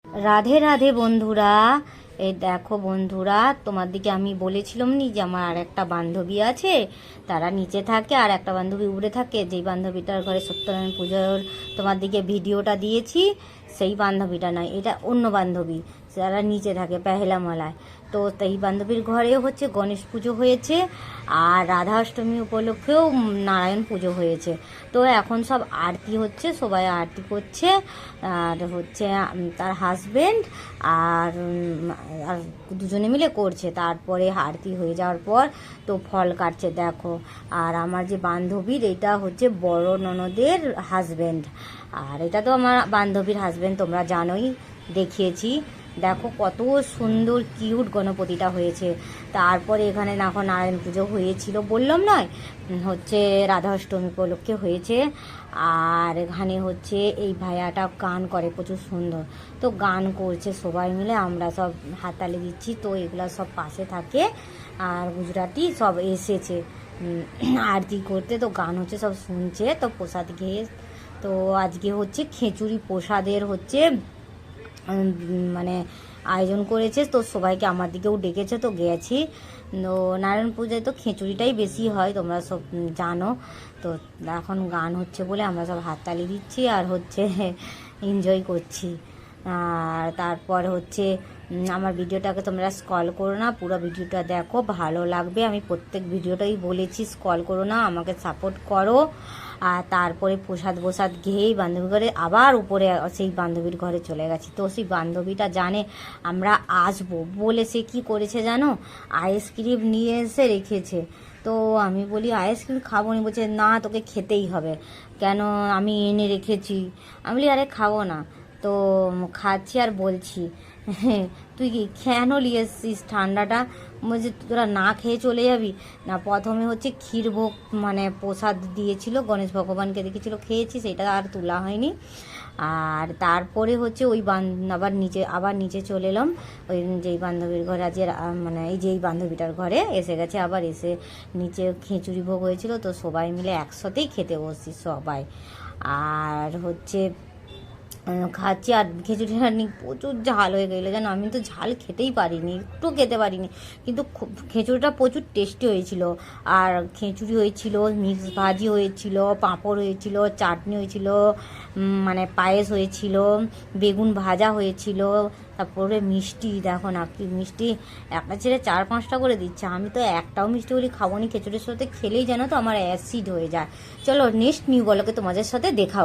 রাধে রাধে বন্ধুরা। এই দেখো বন্ধুরা, তোমার দিকে আমি বলেছিলাম নি যে আমার আর একটা বান্ধবী আছে, তারা নিচে থাকে আর একটা বান্ধবী উপরে থাকে। যেই বান্ধবীটার ঘরে সত্যনারায়ণ পুজোর তোমার দিকে ভিডিওটা দিয়েছি, সেই বান্ধবীটা নয়, এটা অন্য বান্ধবী, যারা নিচে থাকে পেহেলা মালায়। তো এই বান্ধবীর ঘরে হচ্ছে গণেশ পুজো হয়েছে আর রাধা অষ্টমী উপলক্ষেও নারায়ণ পুজো হয়েছে। তো এখন সব আরতি হচ্ছে, সবাই আরতি করছে। আর হচ্ছে তার হাজবেন্ড আর আর দুজনে মিলে করছে। তারপরে আরতি হয়ে যাওয়ার পর তো ফল কাটছে দেখো। আর আমার যে বান্ধবীর, এটা হচ্ছে বড় ননদের হাজবেন্ড, আর এটা তো আমার বান্ধবীর হাজবেন্ড, তোমরা জানোই, দেখিয়েছি। দেখো কত সুন্দর কিউট গণপতিটা হয়েছে। তারপরে এখানে এখন নারায়ণ পুজো হয়েছিল, বললাম নয়, হচ্ছে রাধা অষ্টমী উপলক্ষে হয়েছে। আর এখানে হচ্ছে এই ভাইয়াটা গান করে প্রচুর সুন্দর, তো গান করছে সবাই মিলে, আমরা সব হাততালি দিচ্ছি। তো এগুলা সব পাশে থাকে আর গুজরাটি সব এসেছে আরতি করতে, তো গান হচ্ছে, সব শুনছে। তো প্রসাদ খেয়ে, তো আজকে হচ্ছে খিচুড়ি প্রসাদের হচ্ছে মানে আয়োজন করেছে। তো সবাইকে আমার দিকেও ডেকেছে, তো গেছি। তো নারায়ণ পূজায় তো খিচুড়িটাই বেশি হয়, তোমরা সব জানো। তো এখন গান হচ্ছে বলে আমরা সব হাততালি দিচ্ছি আর হচ্ছে এনজয় করছি। আর তারপর হচ্ছে আমার ভিডিওটাকে তোমরা স্ক্রল করো না, পুরো ভিডিওটা দেখো, ভালো লাগবে। আমি প্রত্যেক ভিডিওটাই বলেছি, স্ক্রল করো না, আমাকে সাপোর্ট করো। আর তারপরে প্রসাদ খেয়েই বান্ধবীর ঘরে আবার উপরে সেই বান্ধবীর ঘরে চলে গেছি। তো সেই বান্ধবীটা জানে আমরা আসবো বলে সে কী করেছে জানো, আইসক্রিম নিয়ে এসে রেখেছে। তো আমি বলি আইসক্রিম খাবো না, বলছে না তোকে খেতেই হবে। কেন, আমি এনে রেখেছি। আমি বলি আরে খাবো না। তো খাচ্ছি আর বলছি তুই কি কেন নিয়ে এসছিস ঠান্ডাটা? বলছে তোরা না খেয়ে চলে যাবি না। প্রথমে হচ্ছে ক্ষীরভোগ মানে প্রসাদ দিয়েছিল, গণেশ ভগবানকে দেখেছিল, খেয়েছি, সেটা আর তোলা হয়নি। আর তারপরে হচ্ছে ওই আবার নিচে চলে এলাম, ওই যেই বান্ধবীর ঘরে আজ মানে এই যেই বান্ধবীটার ঘরে এসে গেছে, আবার এসে নিচে খিচুড়ি ভোগ হয়েছিল, তো সবাই মিলে একসাথেই খেতে বসছি সবাই। আর হচ্ছে খাচ্ছি আর খিচুড়িটা প্রচুর ঝাল হয়ে গেলো জানো, আমি তো ঝাল খেতেই পারিনি, একটু খেতে পারিনি, কিন্তু খিচুড়িটা প্রচুর টেস্টি হয়েছিল। আর খিচুড়ি হয়েছিল, মিক্স ভাজি হয়েছিল, পাঁপড় হয়েছিল, চাটনি হয়েছিল, মানে পায়েস হয়েছিল, বেগুন ভাজা হয়েছিল। তারপরে মিষ্টি দেখো না কি মিষ্টি, একটা ছেড়ে 4-5টা করে দিচ্ছে। আমি তো একটাও মিষ্টি বলি খাবো নি, খিচুড়ির সাথে খেলেই জানো তো আমার অ্যাসিড হয়ে যায়। চলো নেক্সট নিউ ব্লগে তোমাদের সাথে দেখা